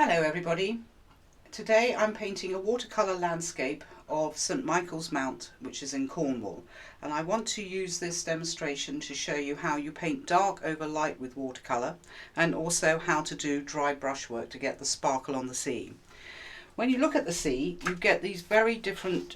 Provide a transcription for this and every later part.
Hello everybody. Today I'm painting a watercolour landscape of St Michael's Mount, which is in Cornwall, and I want to use this demonstration to show you how you paint dark over light with watercolour, and also how to do dry brushwork to get the sparkle on the sea. When you look at the sea, you get these very different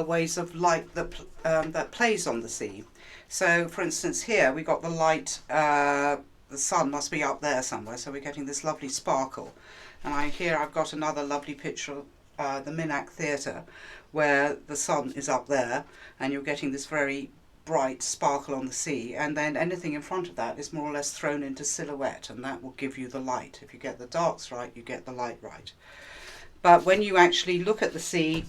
ways of light that plays on the sea. So for instance here we got the light, the sun must be up there somewhere, so we're getting this lovely sparkle. And here I've got another lovely picture of the Minack Theatre, where the sun is up there and you're getting this very bright sparkle on the sea, and then anything in front of that is more or less thrown into silhouette, and that will give you the light. If you get the darks right, you get the light right. But when you actually look at the sea,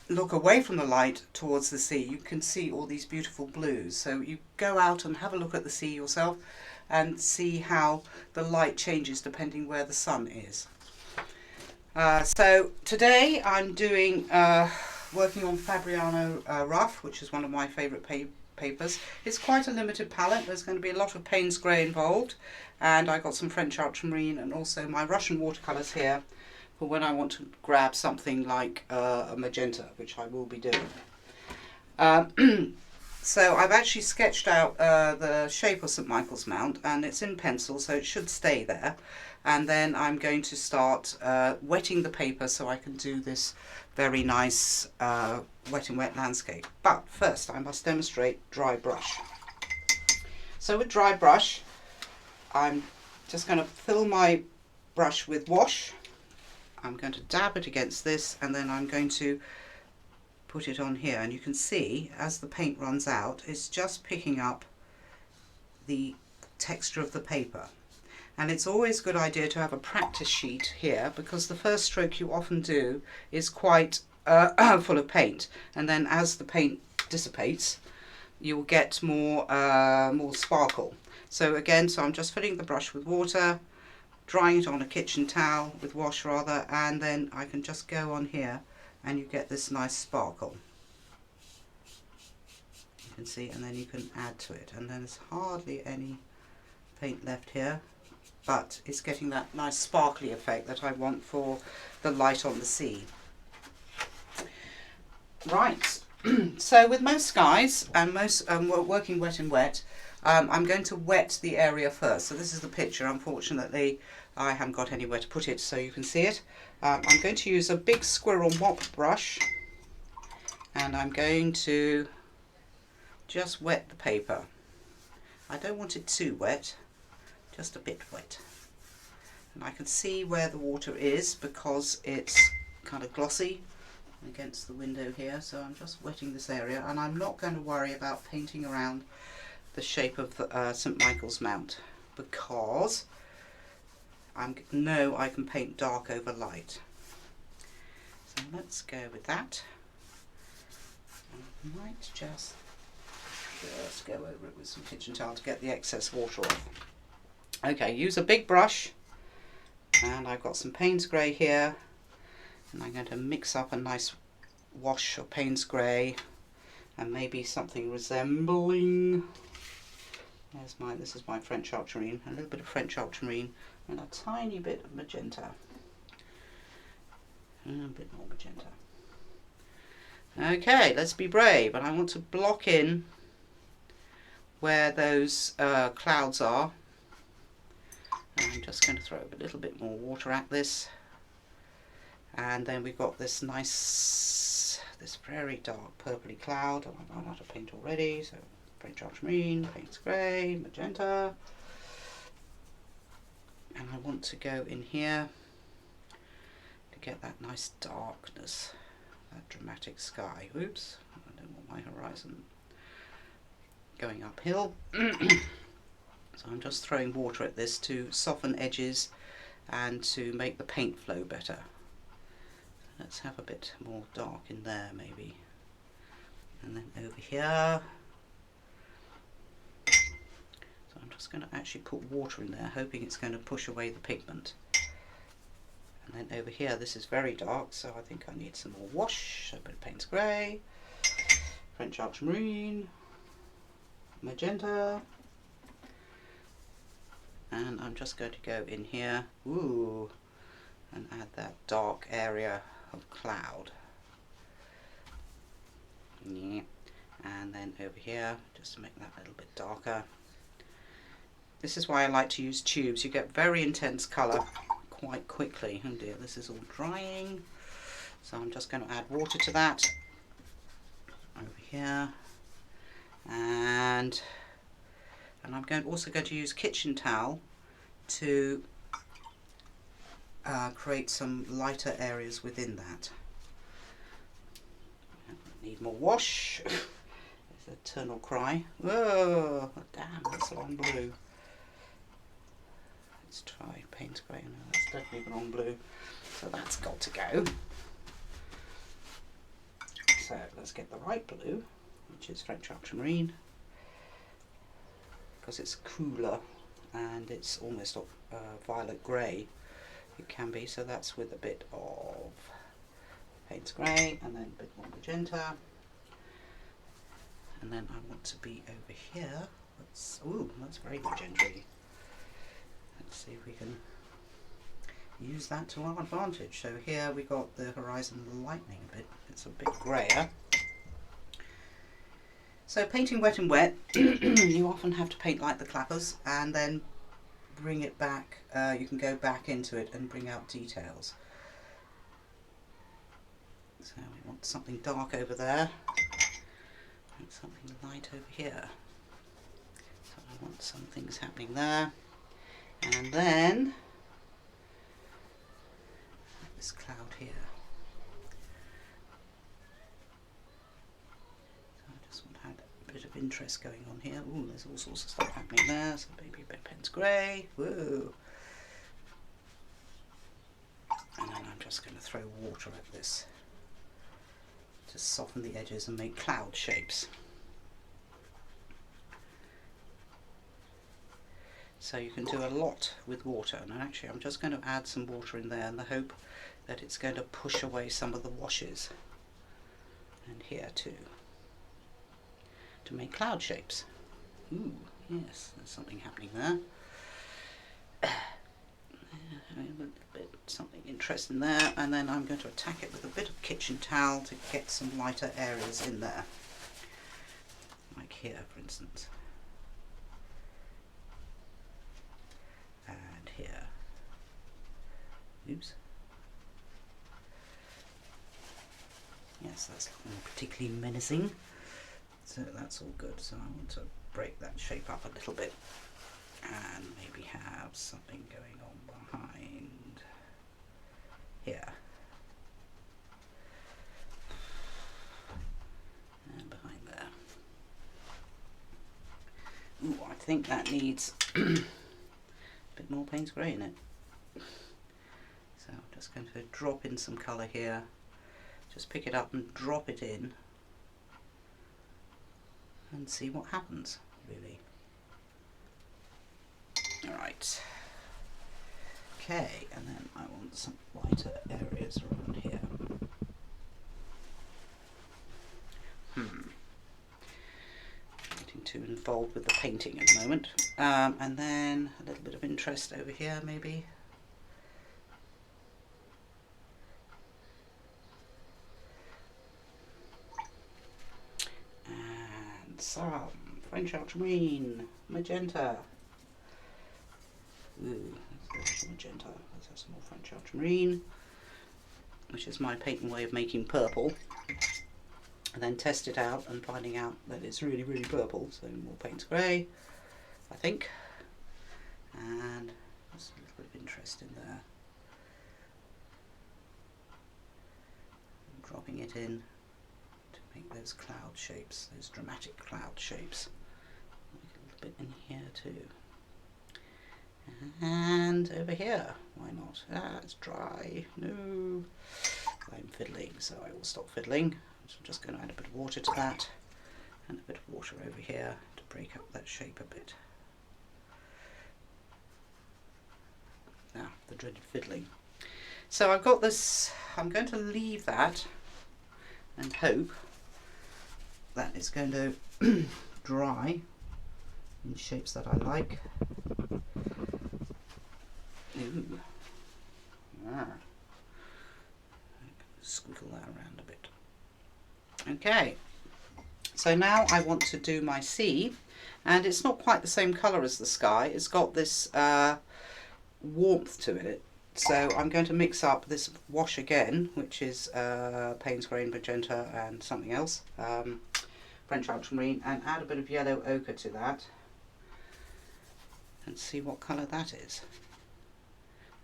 look away from the light towards the sea, you can see all these beautiful blues. So you go out and have a look at the sea yourself and see how the light changes depending where the sun is. So today I'm doing working on Fabriano Rough, which is one of my favourite papers. It's quite a limited palette. There's going to be a lot of Payne's grey involved, and I got some French ultramarine and also my Russian watercolours here for when I want to grab something like a magenta, which I will be doing. So I've actually sketched out the shape of St Michael's Mount, and it's in pencil, so it should stay there. And then I'm going to start wetting the paper so I can do this very nice wet and wet landscape. But first I must demonstrate dry brush. So with dry brush, I'm just going to fill my brush with wash. I'm going to dab it against this, and then I'm going to put it on here, and you can see as the paint runs out it's just picking up the texture of the paper. And it's always a good idea to have a practice sheet here, because the first stroke you often do is quite full of paint, and then as the paint dissipates you will get more sparkle. So again, I'm just filling the brush with water, drying it on a kitchen towel with wash rather, and then I can just go on here and you get this nice sparkle. You can see, and then you can add to it, and then there's hardly any paint left here, but it's getting that nice sparkly effect that I want for the light on the sea. Right, so with most skies and most working wet and wet, I'm going to wet the area first. So this is the picture. Unfortunately I haven't got anywhere to put it so you can see it. I'm going to use a big squirrel mop brush, and I'm going to just wet the paper. I don't want it too wet, just a bit wet. And I can see where the water is because it's kind of glossy against the window here, so I'm just wetting this area, and I'm not going to worry about painting around the shape of St Michael's Mount, because I know I can paint dark over light. So let's go with that. I might just go over it with some kitchen towel to get the excess water off. Okay, use a big brush, and I've got some Payne's grey here, and I'm going to mix up a nice wash of Payne's grey and maybe something resembling, this is my French ultramarine, a little bit of French ultramarine and a tiny bit of magenta, and a bit more magenta. Okay, let's be brave, and I want to block in where those clouds are. And I'm just going to throw a little bit more water at this, and then we've got this this very dark purpley cloud, and I've run out of paint already, so French ultramarine, Payne's grey, magenta, and I want to go in here to get that nice darkness, that dramatic sky. Oops, I don't want my horizon going uphill. So I'm just throwing water at this to soften edges and to make the paint flow better. Let's have a bit more dark in there maybe, and then over here. So I'm just going to actually put water in there, hoping it's going to push away the pigment. And then over here, this is very dark, so I think I need some more wash. A bit of Payne's grey, French ultramarine, magenta, And I'm just going to go in here, ooh, and add that dark area of cloud. Yeah. And then over here, just to make that a little bit darker. This is why I like to use tubes. You get very intense colour quite quickly. Oh dear, this is all drying. So I'm just going to add water to that over here. And I'm also going to use kitchen towel to create some lighter areas within that. Need more wash. It's an eternal cry. Whoa, damn, that's the wrong blue. Let's try paint grey. No, that's definitely the wrong blue. So that's got to go. So let's get the right blue, which is French ultramarine, because it's cooler and it's almost violet grey. It can be, so that's with a bit of Payne's grey and then a bit more magenta. And then I want to be over here. Ooh, that's very magenta-y. Let's see if we can use that to our advantage. So here we got the horizon lightning a bit. It's a bit grayer. So painting wet and wet, you often have to paint like the clappers and then bring it back. You can go back into it and bring out details. So we want something dark over there and something light over here. So I want some things happening there. And then this cloud here. So I just want to add a bit of interest going on here. Ooh, there's all sorts of stuff happening there. So maybe a bit of Payne's grey. Whoa. And then I'm just going to throw water at this to soften the edges and make cloud shapes. So you can do a lot with water, and actually I'm just going to add some water in there in the hope that it's going to push away some of the washes, and here too, to make cloud shapes. Ooh, yes, there's something happening there. A little bit, something interesting there, and then I'm going to attack it with a bit of kitchen towel to get some lighter areas in there, like here for instance. And here. Oops. Yes, that's not particularly menacing. So that's all good. So I want to break that shape up a little bit and maybe have something going on behind here. And behind there. Ooh, I think that needs bit more Payne's grey in it. So I'm just going to drop in some colour here, just pick it up and drop it in and see what happens, really. Alright, okay, and then I want some lighter areas around here. Getting too involved with the painting at the moment. And then a little bit of interest over here maybe. And some French ultramarine, magenta. Ooh, that's magenta. Let's have some more French ultramarine, which is my painting way of making purple. And then test it out and finding out that it's really, really purple. So more Payne's grey, I think. And there's a little bit of interest in there. I'm dropping it in to make those cloud shapes, those dramatic cloud shapes. Make a little bit in here too. And over here, why not? Ah, it's dry. No, I'm fiddling, so I will stop fiddling. So I'm just going to add a bit of water to that, and a bit of water over here to break up that shape a bit. Now, the dreaded fiddling. So I've got this, I'm going to leave that and hope that it's going to dry in shapes that I like. Ooh. Ah. Squiggle that around a bit. Okay, so now I want to do my sea, and it's not quite the same colour as the sky. It's got this warmth to it. So I'm going to mix up this wash again, which is Payne's Grey Magenta and something else, French Ultramarine, and add a bit of yellow ochre to that and see what colour that is.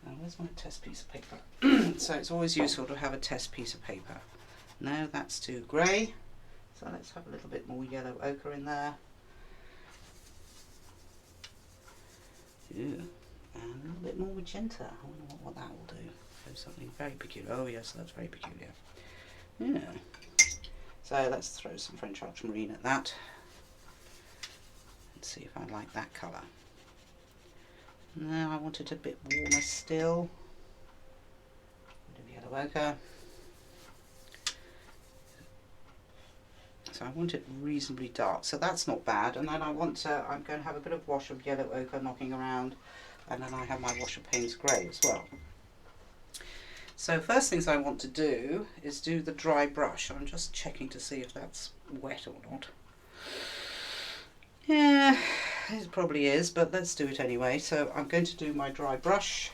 Now, where's my test piece of paper? So it's always useful to have a test piece of paper. No, that's too grey, so let's have a little bit more yellow ochre in there. Ooh. And a little bit more magenta. I wonder what that will do. So something very peculiar. Oh yes, that's very peculiar. Yeah. So let's throw some French Ultramarine at that and see if I like that colour. No, I want it a bit warmer still. A bit of yellow ochre. So I want it reasonably dark. So that's not bad. And then I'm going to have a bit of wash of yellow ochre knocking around. And then I have my wash of Payne's Grey as well. So first things I want to do is do the dry brush. I'm just checking to see if that's wet or not. Yeah, it probably is, but let's do it anyway. So I'm going to do my dry brush.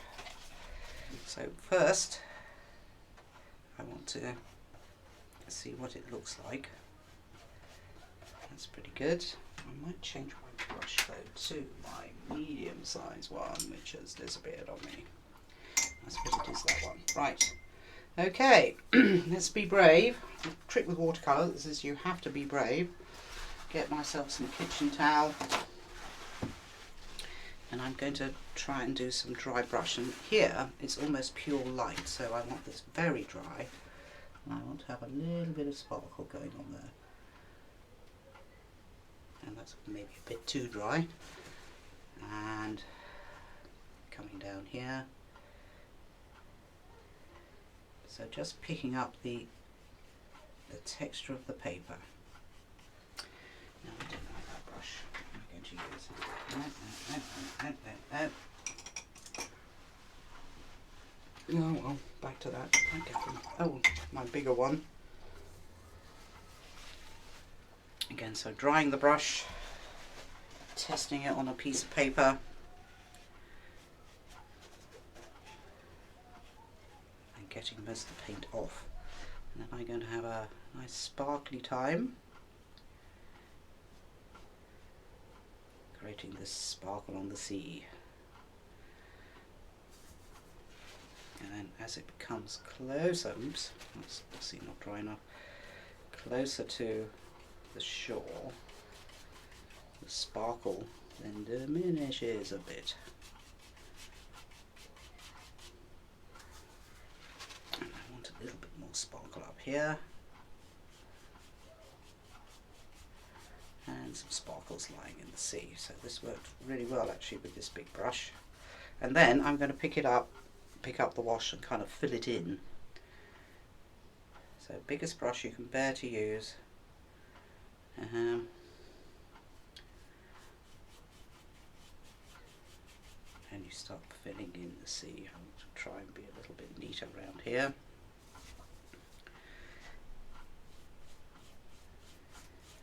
So first, I want to see what it looks like. That's pretty good. I might change my brush though to my medium size one, which has disappeared on me. I suppose it is that one. Right. Okay, let's be brave. The trick with watercolour is you have to be brave. Get myself some kitchen towel. And I'm going to try and do some dry brush. And here it's almost pure light, so I want this very dry. And I want to have a little bit of sparkle going on there. And that's maybe a bit too dry. And coming down here. So just picking up the texture of the paper. No, I don't like that brush. I'm going to use Oh well, back to that. Oh, my bigger one. Again, so drying the brush, testing it on a piece of paper, and getting most of the paint off. And then I'm going to have a nice sparkly time, creating this sparkle on the sea. And then as it becomes closer, oops, that's obviously not dry enough, closer to the shore, the sparkle then diminishes a bit. And I want a little bit more sparkle up here. And some sparkles lying in the sea. So this worked really well actually with this big brush. And then I'm going to pick up the wash and kind of fill it in. So biggest brush you can bear to use. And you start filling in the sea. I want to try and be a little bit neater around here.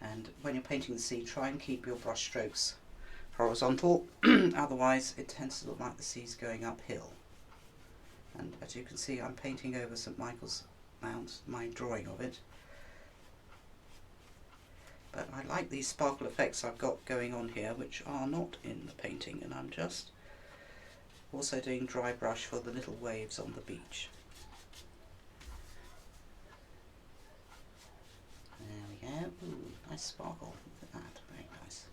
And when you're painting the sea, try and keep your brush strokes horizontal, otherwise it tends to look like the sea's going uphill. And as you can see, I'm painting over St Michael's Mount, my drawing of it. But I like these sparkle effects I've got going on here, which are not in the painting, and I'm just also doing dry brush for the little waves on the beach. There we go. Ooh, nice sparkle. Look at that. Very nice.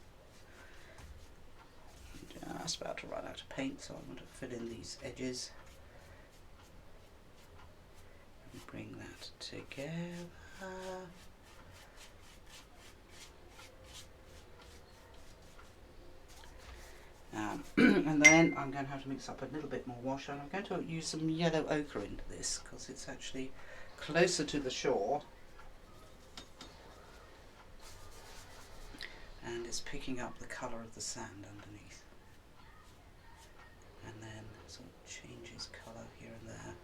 I'm just about to run out of paint, so I want to fill in these edges. And bring that together. And then I'm going to have to mix up a little bit more wash, and I'm going to use some yellow ochre into this because it's actually closer to the shore and it's picking up the colour of the sand underneath. And then So it changes colour here and there.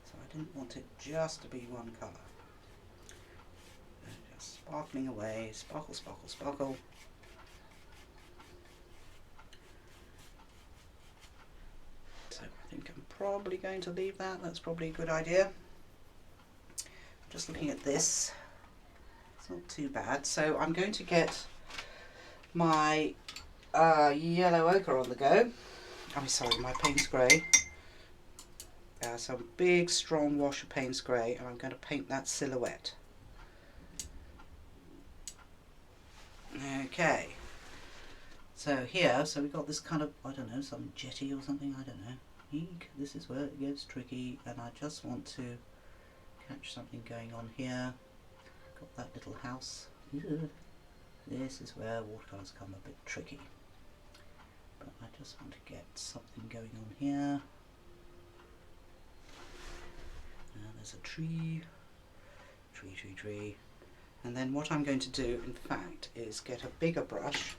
So I didn't want it just to be one colour. Just sparkling away, sparkle, sparkle, sparkle. So I think I'm probably going to leave that. That's probably a good idea. Just looking at this, it's not too bad. So I'm going to get my yellow ochre on the go. I'm sorry, my Payne's Grey. Some big strong wash of Payne's Grey, and I'm going to paint that silhouette. Okay. So here, so we've got this kind of, I don't know, some jetty or something, I don't know. Eek, this is where it gets tricky, and I just want to catch something going on here. Got that little house. This is where watercolours come a bit tricky. But I just want to get something going on here. There's a tree, tree, tree, tree. And then what I'm going to do, in fact, is get a bigger brush.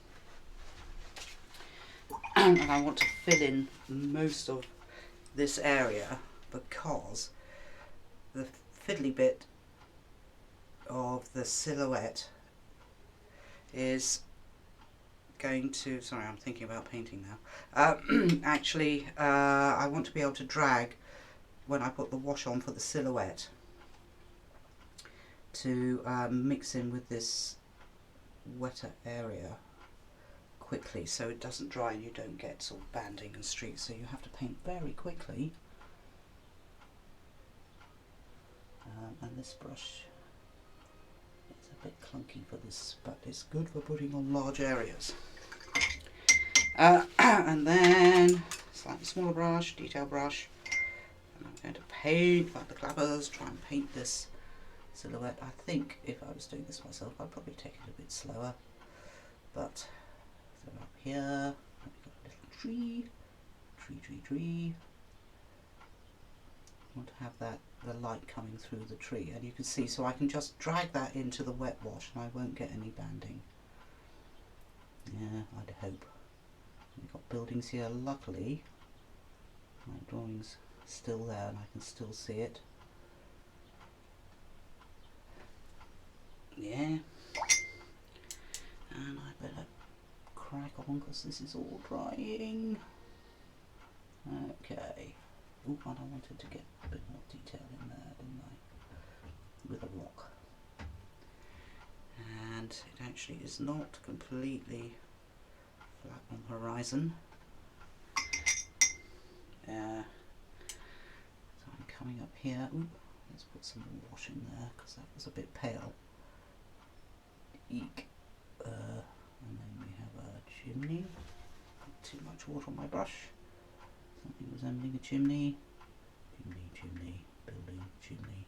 And I want to fill in most of this area, because the fiddly bit of the silhouette is going to, sorry, I'm thinking about painting now. Actually, I want to be able to drag when I put the wash on for the silhouette to mix in with this wetter area quickly, so it doesn't dry and you don't get sort of banding and streaks, so you have to paint very quickly. And this brush is a bit clunky for this, but it's good for putting on large areas. And then slightly smaller brush, detail brush, and I'm going to paint like the clappers, try and paint this silhouette. I think if I was doing this myself, I'd probably take it a bit slower, but so up here we've got a little tree, tree, tree, tree. I want to have that, the light coming through the tree, and you can see, so I can just drag that into the wet wash and I won't get any banding. Yeah, I'd hope. We've got buildings here. Luckily my drawing's still there and I can still see it. Yeah, and I better crack on because this is all drying. Okay. Ooh, and I wanted to get a bit more detail in there, didn't I? With a rock. And it actually is not completely flat on the horizon. So I'm coming up here. Ooh, let's put some more wash in there because that was a bit pale. Eek. And then we have a chimney. Not too much water on my brush. Something resembling a chimney. Chimney, chimney, building, chimney.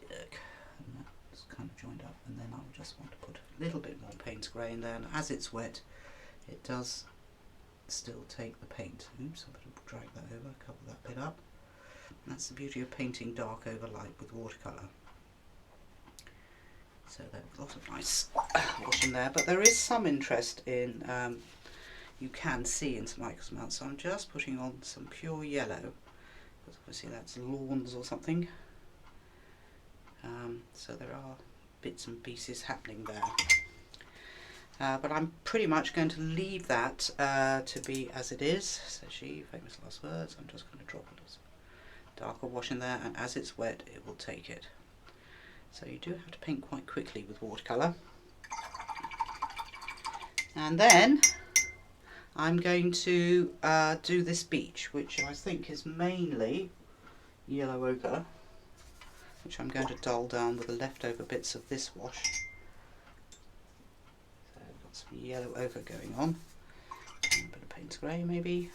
Yuck. And that's kind of joined up. And then I just want to put a little bit more Payne's Grey in there. And as it's wet, it does still take the paint. Oops, I better drag that over, cover that bit up. And that's the beauty of painting dark over light with watercolour. So there's a lot of nice wash in there, but there is some interest in, you can see in some micros mounts, so I'm just putting on some pure yellow, because obviously that's lawns or something. So there are bits and pieces happening there. But I'm pretty much going to leave that to be as it is, says she, famous last words. I'm just going to drop a little darker wash in there, and as it's wet it will take it. So you do have to paint quite quickly with watercolour. And then I'm going to do this beach, which I think is mainly yellow ochre, which I'm going to dull down with the leftover bits of this wash. So I've got some yellow ochre going on, and a bit of Payne's Grey maybe,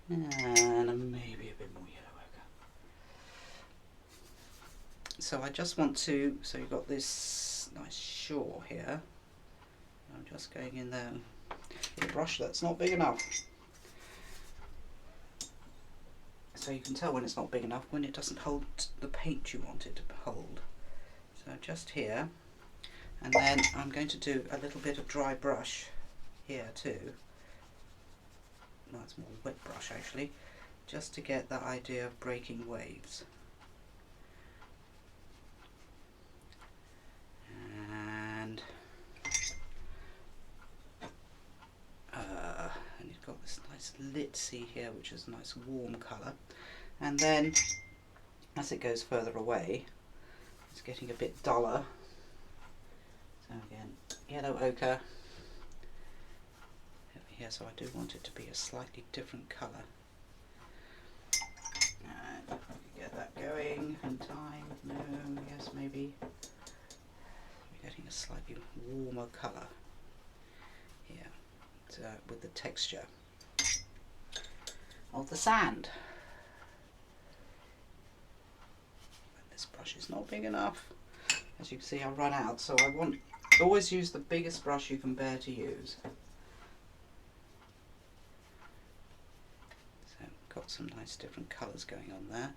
and maybe a bit more yellow ochre. So I just want to, so you've got this nice shore here. I'm just going in there with a brush that's not big enough. So you can tell when it's not big enough, when it doesn't hold the paint you want it to hold. So just here, And then I'm going to do a little bit of dry brush here too. No, it's more wet brush actually, just to get that idea of breaking waves. And you've got this nice lit sea here, which is a nice warm colour. And then as it goes further away, it's getting a bit duller. So again, yellow ochre over here, so I do want it to be a slightly different colour. And if I can get that going in time, no, yes, maybe. We're getting a slightly warmer colour here with the texture of the sand. But this brush is not big enough. As you can see, I run out, so I want always use the biggest brush you can bear to use. So got some nice different colours going on there.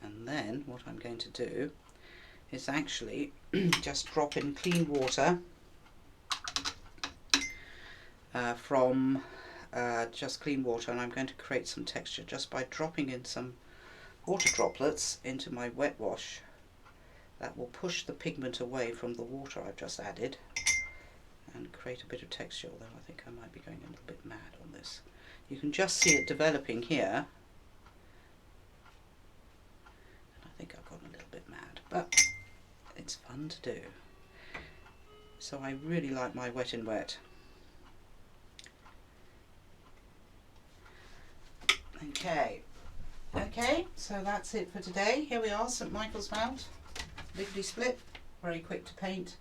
And then what I'm going to do is actually just drop in clean water from just clean water, and I'm going to create some texture just by dropping in some water droplets into my wet wash. That will push the pigment away from the water I've just added and create a bit of texture, although I think I might be going a little bit mad on this. You can just see it developing here. And I think I've gone a little bit mad, but it's fun to do. So I really like my wet in wet. Okay, so that's it for today. Here we are, St Michael's Mount, lickety split, very quick to paint.